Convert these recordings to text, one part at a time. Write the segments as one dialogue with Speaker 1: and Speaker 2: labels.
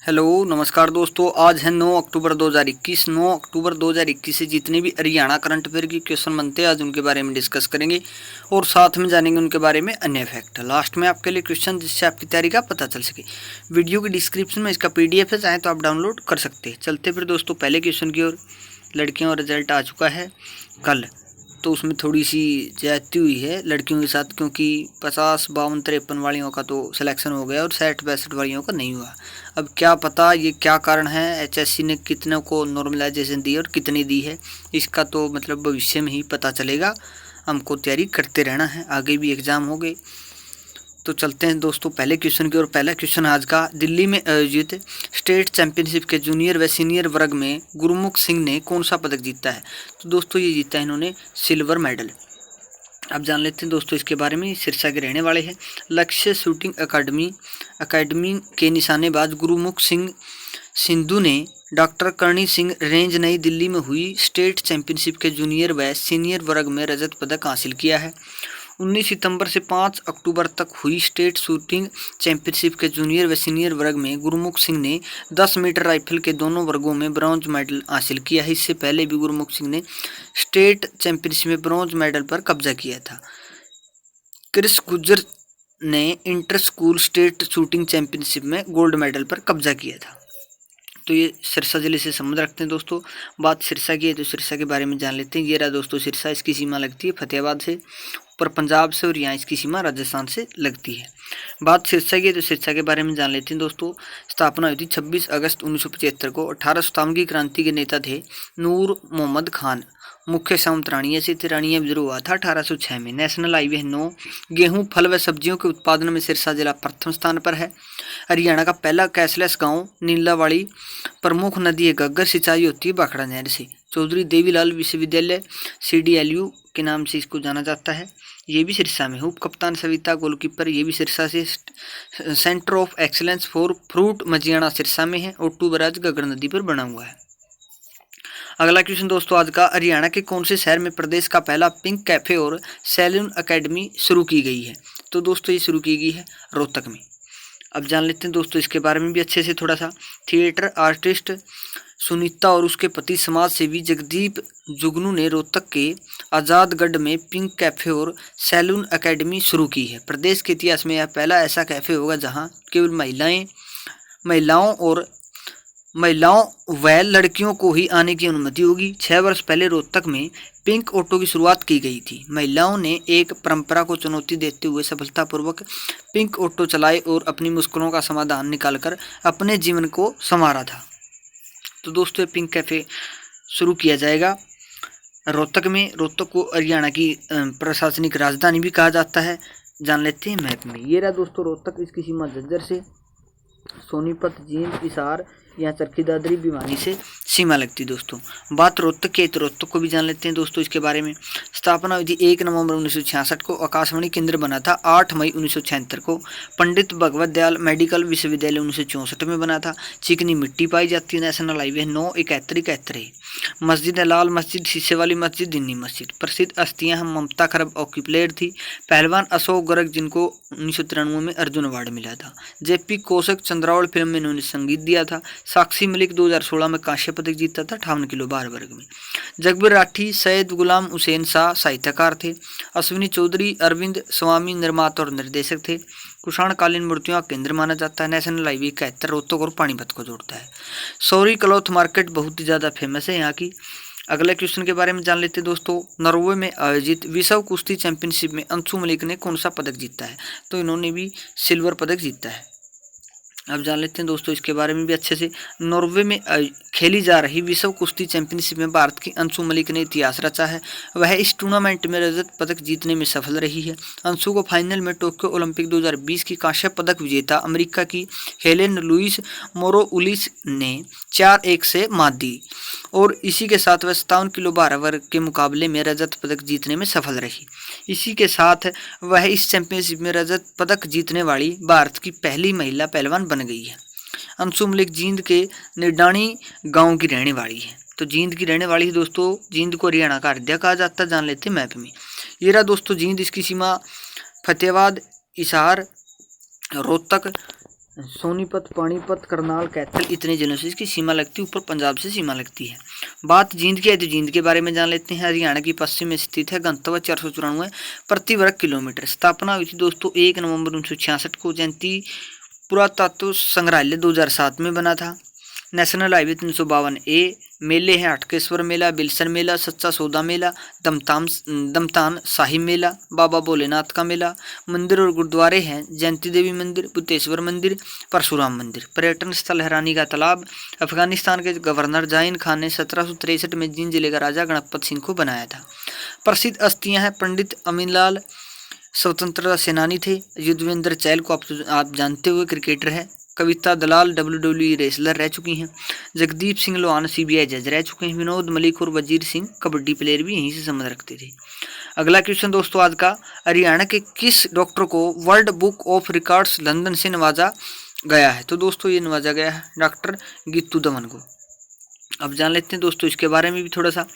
Speaker 1: Hello नमस्कार दोस्तों, आज है 9 अक्टूबर 2021। 9 अक्टूबर 2021 से जितने भी हरियाणा करंट अफेयर की क्वेश्चन बनते हैं आज उनके बारे में डिस्कस करेंगे और साथ में जानेंगे उनके बारे में अन्य फैक्ट। लास्ट में आपके लिए क्वेश्चन जिससे आपकी तैयारी का पता चल सके। वीडियो के डिस्क्रिप्शन में इसका PDF है, चाहे तो आप डाउनलोड कर सकते हैं। चलते फिर दोस्तों पहले क्वेश्चन की ओर। लड़कियों का रिजल्ट आ चुका है कल, तो उसमें थोड़ी सी ज्यादती हुई है लड़कियों के साथ, क्योंकि 50, 52, 53 वालियों का तो सिलेक्शन हो गया और 60, 62 वालियों का नहीं हुआ। अब क्या पता ये क्या कारण है, HSC ने कितनों को नॉर्मलाइजेशन दी और कितनी दी है, इसका तो मतलब भविष्य में ही पता चलेगा। हमको तैयारी करते रहना है, आगे भी एग्ज़ाम हो गए। तो चलते हैं दोस्तों पहले क्वेश्चन की ओर। पहला क्वेश्चन आज का, दिल्ली में आयोजित स्टेट चैंपियनशिप के जूनियर व सीनियर वर्ग में गुरमुख सिंह ने कौन सा पदक जीता है? तो दोस्तों ये जीता है इन्होंने सिल्वर मेडल। अब जान लेते हैं दोस्तों इसके बारे में। सिरसा के रहने वाले हैं। लक्ष्य शूटिंग अकादमी के निशानेबाज गुरमुख सिंह सिंधु ने डॉक्टर करणी सिंह रेंज नई दिल्ली में हुई स्टेट चैंपियनशिप के जूनियर व सीनियर वर्ग में रजत पदक हासिल किया है। 19 सितंबर से 5 अक्टूबर तक हुई स्टेट शूटिंग चैंपियनशिप के जूनियर व सीनियर वर्ग में गुरमुख सिंह ने 10 मीटर राइफल के दोनों वर्गों में ब्रॉन्ज मेडल हासिल किया है। इससे पहले भी गुरमुख सिंह ने स्टेट चैंपियनशिप में ब्रॉन्ज मेडल पर कब्जा किया था। क्रिस गुज्जर ने inter school state shooting championship में गोल्ड मेडल पर कब्जा किया था। तो ये सिरसा जिले से संबंध रखते हैं दोस्तों। बात सिरसा की है तो सिरसा के बारे में जान लेते हैं। ये रहा दोस्तों सिरसा, इसकी सीमा लगती है फतेहाबाद से, ऊपर पंजाब से, और यहाँ इसकी सीमा राजस्थान से लगती है। बात सिरसा की है तो सिरसा के बारे में जान लेते हैं दोस्तों। स्थापना हुई थी 26 अगस्त 1975 को। 1857 की क्रांति के नेता थे नूर मोहम्मद खान। मुख्य सामंत रानिया से थे। रानिया विद्रोह हुआ था 1806 में। National highway 9। गेहूं, फल व सब्जियों के उत्पादन में सिरसा जिला प्रथम स्थान पर है। हरियाणा का पहला कैशलेस गांव नीलावाड़ी। प्रमुख नदी है घग्गर, सिंचाई होती है भाखड़ा नहर से। चौधरी देवीलाल विश्वविद्यालय CDLU के नाम से इसको जाना जाता है। ये भी सिरसा में। उप कप्तान सविता, गोलकीपर ये भी सिरसा से। Centre of excellence for fruit Majiana Sirsa में है और टूबराज घग्गर नदी पर बना हुआ है। अगला क्वेश्चन दोस्तों आज का, हरियाणा के कौन से शहर में प्रदेश का पहला पिंक कैफे और सैलून अकेडमी शुरू की गई है? तो दोस्तों ये शुरू की गई है रोहतक में। अब जान लेते हैं दोस्तों इसके बारे में भी अच्छे से थोड़ा सा। थिएटर आर्टिस्ट सुनीता और उसके पति समाज सेवी जगदीप जुगनू ने रोहतक के आज़ादगढ़ में पिंक कैफे और सैलून अकेडमी शुरू की है। प्रदेश के इतिहास में यह पहला ऐसा कैफे होगा जहां केवल महिलाओं व लड़कियों को ही आने की अनुमति होगी। 6 वर्ष पहले रोहतक में पिंक ऑटो की शुरुआत की गई थी। महिलाओं ने एक परंपरा को चुनौती देते हुए सफलतापूर्वक पिंक ऑटो चलाए और अपनी मुश्किलों का समाधान निकालकर अपने जीवन को संवारा था। तो दोस्तों पिंक कैफे शुरू किया जाएगा रोहतक में। रोहतक को हरियाणा की प्रशासनिक राजधानी भी कहा जाता है। जान लेते हैं मैप में। ये रहा दोस्तों रोहतक, इसकी सीमा झज्जर से, सोनीपत, जींद, हिसार, यहाँ चरखी दादरी, भिवानी से सीमा लगती है दोस्तों। बात रोहतक की है तो रोहतक को भी जान लेते हैं दोस्तों इसके बारे में। स्थापना हुई थी 1 नवंबर 1966 को। आकाशवाणी केंद्र बना था 8 मई 1976 को। पंडित भगवत दयाल मेडिकल विश्वविद्यालय 1964 में बना था। चिकनी मिट्टी पाई जाती है। नेशनल हाईवे 9 71 है। मस्जिद है लाल मस्जिद, शीशे वाली मस्जिद, दिन्नी मस्जिद। प्रसिद्ध हस्तियां हम ममता खरब हॉकी प्लेयर थी। पहलवान अशोक गर्ग जिनको 1993 में अर्जुन अवार्ड मिला था। JP कौशिक चंद्रावल फिल्म में इन्होंने संगीत दिया था। साक्षी मलिक 2016 में कांस्य पदक जीता था 58 किलो भार वर्ग में। जगबीर राठी, सैयद गुलाम हुसैन शाह साहित्यकार थे। अश्विनी चौधरी, अरविंद स्वामी निर्माता और निर्देशक थे। कुषाणकालीन मूर्तियों का केंद्र माना जाता है। नेशनल हाईवे 71 रोहतक और पानीपत को जोड़ता है। सौरी क्लॉथ मार्केट बहुत ही ज़्यादा फेमस है यहाँ की। अगले क्वेश्चन के बारे में जान लेते हैं दोस्तों। नॉर्वे में आयोजित विश्व कुश्ती चैंपियनशिप में अंशु मलिक ने कौन सा पदक जीता है? तो इन्होंने भी सिल्वर पदक जीता है। अब जान लेते हैं दोस्तों इसके बारे में भी अच्छे से। नॉर्वे में खेली जा रही विश्व कुश्ती चैंपियनशिप में भारत की अंशु मलिक ने इतिहास रचा है। वह इस टूर्नामेंट में रजत पदक जीतने में सफल रही है। अंशु को फाइनल में टोक्यो ओलंपिक 2020 की कांस्य पदक विजेता अमेरिका की हेलेन लुइस मोरोउलिस ने 4-1 से मात दी और इसी के साथ वह 57 किलो भार वर्ग के मुकाबले में रजत पदक जीतने में सफल रही। इसी के साथ वह इस चैंपियनशिप में रजत पदक जीतने वाली भारत की पहली महिला पहलवान बन गई है। अंशु मलिक जींद के निडानी गांव की रहने वाली है। तो जींद की रहने वाली है दोस्तों। जींद को हरियाणा का हृदय कहा जाता है। जान लेते हैं मैप में। ये रहा दोस्तों जींद, इसकी सीमा फतेहाबाद, हिसार, रोहतक, सोनीपत, पानीपत, करनाल, कैथल इतने जिलों से इसकी सीमा लगती है। ऊपर पंजाब से सीमा लगती है। बात जींद की है तो जींद के बारे में जान लेते हैं। हरियाणा की पश्चिम में स्थित है। गंतव्य 494 प्रति वर्ग किलोमीटर। स्थापना हुई थी दोस्तों 1 नवंबर 1966 को। जयंती पुरातत्व संग्रहालय 2007 में बना था। National highway 352A। मेले हैं हटकेश्वर मेला, बिलसन मेला, सच्चा सौदा मेला, दमतान शाही मेला, बाबा भोलेनाथ का मेला। मंदिर और गुरुद्वारे हैं जयंती देवी मंदिर, बुद्धेश्वर मंदिर, परशुराम मंदिर। पर्यटन स्थल है रानी का तालाब। अफगानिस्तान के गवर्नर जाइन खान ने 1763 में जींद जिले का राजा गणपत सिंह को बनाया था। प्रसिद्ध हस्तियां हैं पंडित अमीनलाल स्वतंत्रता सेनानी थे। युजवेंद्र चहल को आप जानते हुए क्रिकेटर है। कविता दलाल WWE रेसलर रह चुकी हैं। जगदीप सिंह लोहान CBI जज रह चुके हैं। विनोद मलिक और वजीर सिंह कबड्डी प्लेयर भी यहीं से संबंध रखते थे। अगला क्वेश्चन दोस्तों आज का, हरियाणा के किस डॉक्टर को world book of records London से नवाजा गया है? तो दोस्तों ये नवाजा गया है डॉक्टर गीतू दमन को। अब जान लेते हैं दोस्तों इसके बारे में भी थोड़ा सा।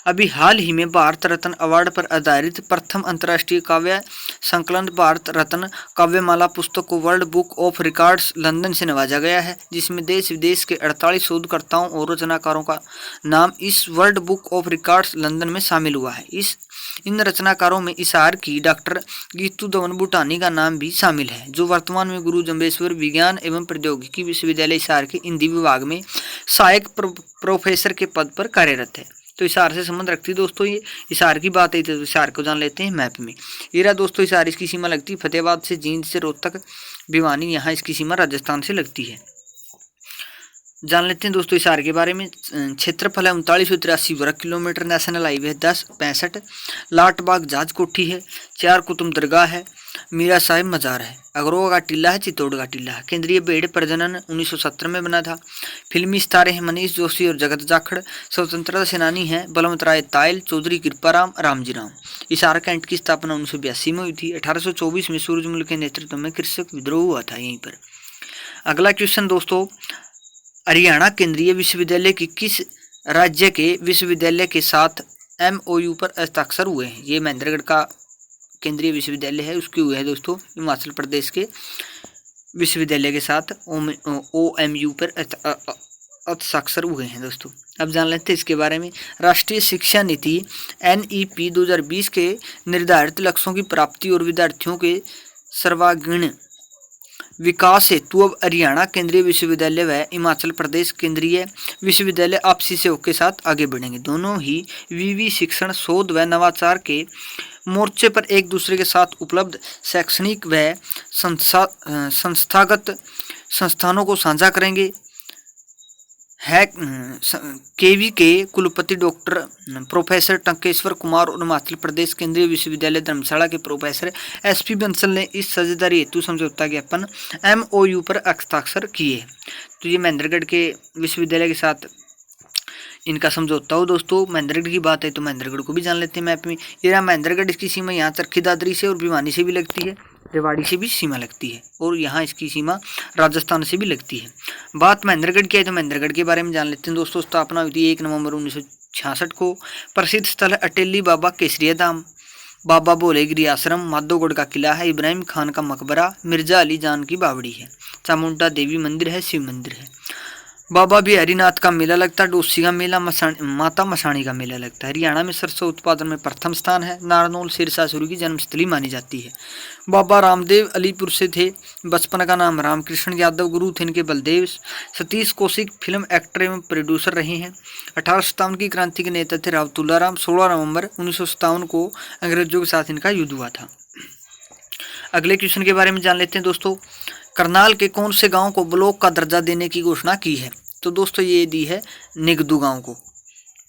Speaker 1: अभी हाल ही में भारत रत्न अवार्ड पर आधारित प्रथम अंतर्राष्ट्रीय काव्य संकलन भारत रत्न काव्यमाला पुस्तक को world book of records London से नवाजा गया है, जिसमें देश विदेश के 48 शोधकर्ताओं और रचनाकारों का नाम इस world book of records London में शामिल हुआ है। इन रचनाकारों में हिसार की डॉक्टर गीतू दमन भूटानी का नाम भी शामिल है, जो वर्तमान में गुरु जम्बेश्वर विज्ञान एवं प्रौद्योगिकी विश्वविद्यालय हिसार के हिंदी विभाग में सहायक प्रोफेसर के पद पर कार्यरत है। तो हिसार से संबंध रखती है दोस्तों ये। हिसार की बात है तो हिसार को जान लेते हैं मैप में। ये रहा दोस्तों हिसार, इसकी सीमा लगती है फतेहाबाद से, जींद से, रोहतक, भिवानी, यहाँ इसकी सीमा राजस्थान से लगती है। जान लेते हैं दोस्तों हिसार के बारे में। क्षेत्रफल है 3983 वर्ग किलोमीटर। नेशनल हाईवे है 1065। लाट बाग जहाज कोठी है। 4 कुतुब दरगाह है। मीरा साहिब मजार है। अगरोहा का टीला है। चित्तौड़ का टीला है। केंद्रीय भेड़ प्रजनन 1970 में बना था। फिल्मी सितारे हैं मनीष जोशी और जगत जाखड़। स्वतंत्रता सेनानी हैं बलवंत राय तायल, चौधरी कृपाराम, रामजी राम। हिसार कैंट की स्थापना 1982 में हुई थी। 1824 में सूरजमल के नेतृत्व में कृषक विद्रोह हुआ था यहीं पर। अगला क्वेश्चन दोस्तों, हरियाणा केंद्रीय विश्वविद्यालय की किस राज्य के विश्वविद्यालय के साथ MOU पर हस्ताक्षर हुए हैं? ये महेंद्रगढ़ का केंद्रीय विश्वविद्यालय है, उसके हुए हैं दोस्तों हिमाचल प्रदेश के विश्वविद्यालय के साथ OMU पर हस्ताक्षर हुए हैं दोस्तों। अब जान लेते हैं इसके बारे में। राष्ट्रीय शिक्षा नीति NEP 2020 के निर्धारित लक्ष्यों की प्राप्ति और विद्यार्थियों के सर्वांगीण विकास हेतु अब हरियाणा केंद्रीय विश्वविद्यालय व हिमाचल प्रदेश केंद्रीय विश्वविद्यालय आपसी सहयोग के साथ आगे बढ़ेंगे। दोनों ही विवि शिक्षण, शोध व नवाचार के मोर्चे पर एक दूसरे के साथ उपलब्ध शैक्षणिक व संस्थागत संस्थानों को साझा करेंगे। KV के कुलपति डॉक्टर प्रोफेसर टंकेश्वर कुमार और हिमाचल प्रदेश केंद्रीय विश्वविद्यालय धर्मशाला के प्रोफेसर SP बंसल ने इस साझेदारी हेतु समझौता ज्ञापन MOU पर हस्ताक्षर किए। तो ये महेंद्रगढ़ के विश्वविद्यालय के साथ इनका समझौता हो दोस्तों। महेंद्रगढ़ की बात है तो महेंद्रगढ़ को भी जान लेते हैं मैप में। ये रहा महेंद्रगढ़, इसकी सीमा यहाँ चरखी दादरी से और भिवानी से भी लगती है, रेवाड़ी से भी सीमा लगती है और यहाँ इसकी सीमा राजस्थान से भी लगती है। बात महेंद्रगढ़ की है तो महेंद्रगढ़ के बारे में जान लेते हैं दोस्तों। स्थापना हुई थी 1 नवंबर 1966 को। प्रसिद्ध स्थल है अटेली बाबा केसरिया धाम, बाबा भोलेगिरी आश्रम, माधोगढ़ का किला है, इब्राहिम खान का मकबरा, मिर्जा अली जान की बावड़ी है, चामुंडा देवी मंदिर है, शिव मंदिर है। बाबा बिहारीनाथ का मेला लगता है। डोसी का मेला, माता मसाणी का मेला लगता है। हरियाणा में सरसों उत्पादन में प्रथम स्थान है। नारनौल सिरसासुर की जन्मस्थली मानी जाती है। बाबा रामदेव अलीपुर से थे। बचपन का नाम रामकृष्ण यादव, गुरु थे इनके बलदेव। सतीश कौशिक फिल्म एक्टर एवं प्रोड्यूसर रहे हैं। 1857 की क्रांति के नेता थे राव तुलाराम। 16 नवंबर 1957 को अंग्रेजों के साथ इनका युद्ध हुआ था। अगले क्वेश्चन के बारे में जान लेते हैं दोस्तों। करनाल के कौन से गांव को ब्लॉक का दर्जा देने की घोषणा की है? तो दोस्तों ये दी है निगदू गांव को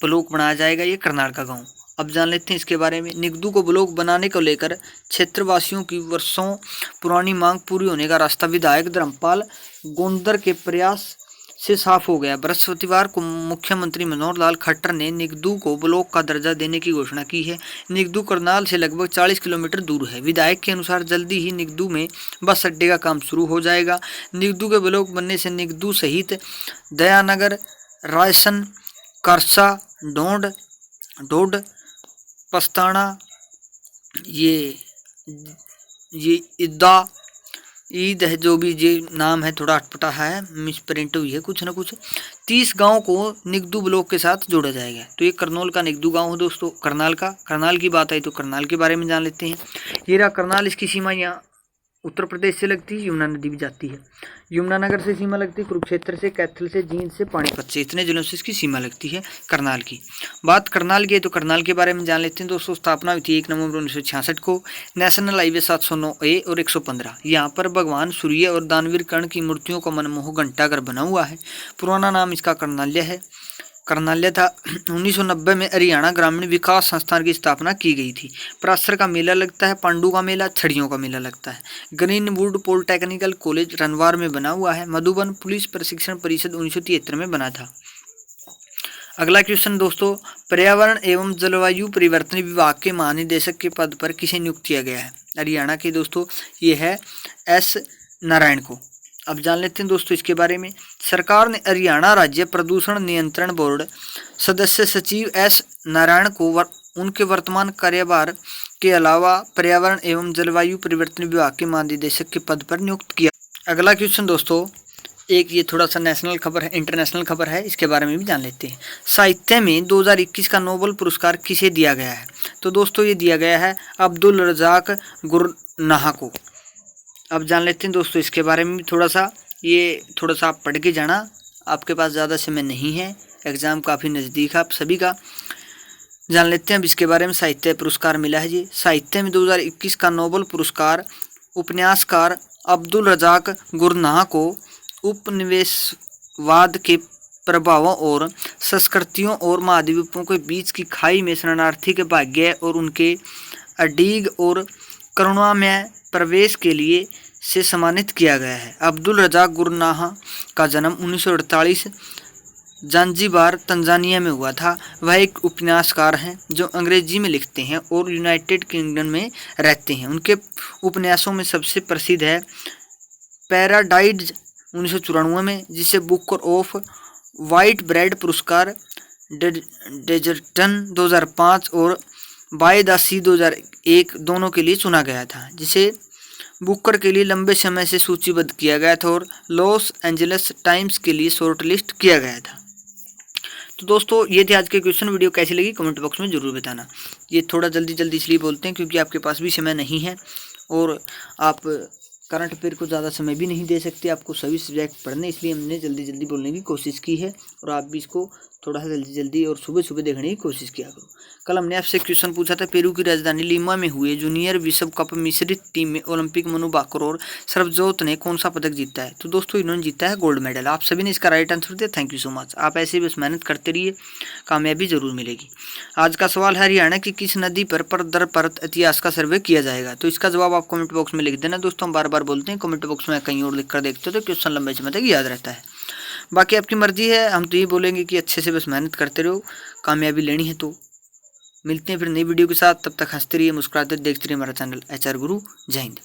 Speaker 1: ब्लॉक बनाया जाएगा, ये करनाल का गांव। अब जान लेते हैं इसके बारे में। निगदू को ब्लॉक बनाने को लेकर क्षेत्रवासियों की वर्षों पुरानी मांग पूरी होने का रास्ता विधायक धर्मपाल गोंदर के प्रयास से साफ हो गया। बृहस्पतिवार को मुख्यमंत्री मनोहर लाल खट्टर ने निगदू को ब्लॉक का दर्जा देने की घोषणा की है। निगदू करनाल से लगभग 40 किलोमीटर दूर है। विधायक के अनुसार जल्दी ही निगदू में बस अड्डे का काम शुरू हो जाएगा। निगदू के ब्लॉक बनने से निगदू सहित दयानगर, रायसन, करसा, ढोड, पस्ताना, ये इद्दा, ईद है, जो भी ये नाम है थोड़ा अटपटा है, मिस प्रिंट हुई है कुछ ना कुछ। 30 गांव को निगदू ब्लॉक के साथ जोड़ा जाएगा। तो ये करनौल का निगदू गांव है दोस्तों। करनाल की बात आई तो करनाल के बारे में जान लेते हैं। ये रहा करनाल, इसकी सीमा यहाँ उत्तर प्रदेश से लगती है, यमुना नदी भी जाती है। यमुनानगर से सीमा लगती है, कुरुक्षेत्र से, कैथल से, जींद से, पानीपत से, इतने जिलों से इसकी सीमा लगती है करनाल की। बात करनाल की है तो करनाल के बारे में जान लेते हैं दोस्तों। स्थापना हुई थी 1 नवंबर 1966 को। नेशनल हाईवे 709A और 115। यहाँ पर भगवान सूर्य और दानवीर कर्ण की मूर्तियों का मनमोहक घंटाघर बना हुआ है। पुराना नाम इसका करनाल्य था। 1990 में हरियाणा ग्रामीण विकास संस्थान की स्थापना की गई थी। परासर का मेला लगता है, पांडु का मेला, छड़ियों का मेला लगता है। ग्रीनवुड पॉलिटेक्निकल कॉलेज रनवार में बना हुआ है। मधुबन पुलिस प्रशिक्षण परिषद 1973 में बना था। अगला क्वेश्चन दोस्तों, पर्यावरण एवं जलवायु परिवर्तन विभाग के महानिदेशक के पद पर किसे नियुक्त किया गया है? हरियाणा के दोस्तों ये है S नारायण को। अब जान लेते हैं दोस्तों इसके बारे में। सरकार ने हरियाणा राज्य प्रदूषण नियंत्रण बोर्ड सदस्य सचिव S नारायण को उनके वर्तमान कार्यभार के अलावा पर्यावरण एवं जलवायु परिवर्तन विभाग के महानिदेशक के पद पर नियुक्त किया। अगला क्वेश्चन दोस्तों, एक ये थोड़ा सा नेशनल खबर है, इंटरनेशनल खबर है, इसके बारे में भी जान लेते हैं। साहित्य में 2021 का नोबेल पुरस्कार किसे दिया गया है? तो दोस्तों ये दिया गया है अब्दुल रजाक गुरनाह को। अब जान लेते हैं दोस्तों इसके बारे में भी थोड़ा सा आप पढ़ के जाना, आपके पास ज़्यादा समय नहीं है, एग्ज़ाम काफ़ी नज़दीक है आप सभी का। जान लेते हैं अब इसके बारे में। साहित्य पुरस्कार मिला है जी। साहित्य में 2021 का नोबेल पुरस्कार उपन्यासकार अब्दुल रजाक गुरनाह को उपनिवेशवाद के प्रभावों और संस्कृतियों और महाद्वीपों के बीच की खाई में शरणार्थी के भाग्य और उनके अडीग और करुणामय प्रवेश के लिए से सम्मानित किया गया है। अब्दुल रजाक गुरनाह का जन्म 1948 जांजीबार तंजानिया में हुआ था। वह एक उपन्यासकार हैं जो अंग्रेजी में लिखते हैं और यूनाइटेड किंगडम में रहते हैं। उनके उपन्यासों में सबसे प्रसिद्ध है पैराडाइज 1994 में, जिसे बुकर ऑफ वाइट ब्रेड पुरस्कार, डेजर्टन 2005 और बाय द सी 2001 दोनों के लिए चुना गया था, जिसे बुकर के लिए लंबे समय से सूचीबद्ध किया गया था और लॉस एंजल्स टाइम्स के लिए शॉर्टलिस्ट किया गया था। तो दोस्तों ये थे आज के क्वेश्चन। वीडियो कैसी लगी कमेंट बॉक्स में ज़रूर बताना। ये थोड़ा जल्दी इसलिए बोलते हैं क्योंकि आपके पास भी समय नहीं है और आप करंट अफेयर को ज़्यादा समय भी नहीं दे सकते आपको सभी सब्जेक्ट पढ़ने, इसलिए हमने जल्दी बोलने की कोशिश की है और आप भी इसको थोड़ा सा जल्दी और सुबह देखने की कोशिश किया करो। कल हमने आपसे क्वेश्चन पूछा था, पेरू की राजधानी लीमा में हुए जूनियर विश्व कप मिश्रित टीम में ओलंपिक मनु भाकर और सरबजोत ने कौन सा पदक जीता है? तो दोस्तों इन्होंने जीता है गोल्ड मेडल। आप सभी ने इसका राइट आंसर दिया, थैंक यू सो मच। आप ऐसे ही बस मेहनत करते रहिए, कामयाबी जरूर मिलेगी। आज का सवाल है, हरियाणा की किस नदी पर दर परत इतिहास का सर्वे किया जाएगा? तो इसका जवाब आप कमेंट बॉक्स में लिख देना। दोस्तों हम बार बोलते हैं, कमेंट बॉक्स में कहीं और लिख कर देखते हो तो क्वेश्चन लंबे समय तक याद रहता है। बाकी आपकी मर्जी है, हम तो ये बोलेंगे कि अच्छे से बस मेहनत करते रहो, कामयाबी लेनी है। तो मिलते हैं फिर नई वीडियो के साथ, तब तक हंसते रहिए, मुस्कुराते देखते रहिए हमारा चैनल HR गुरु। जय हिंद।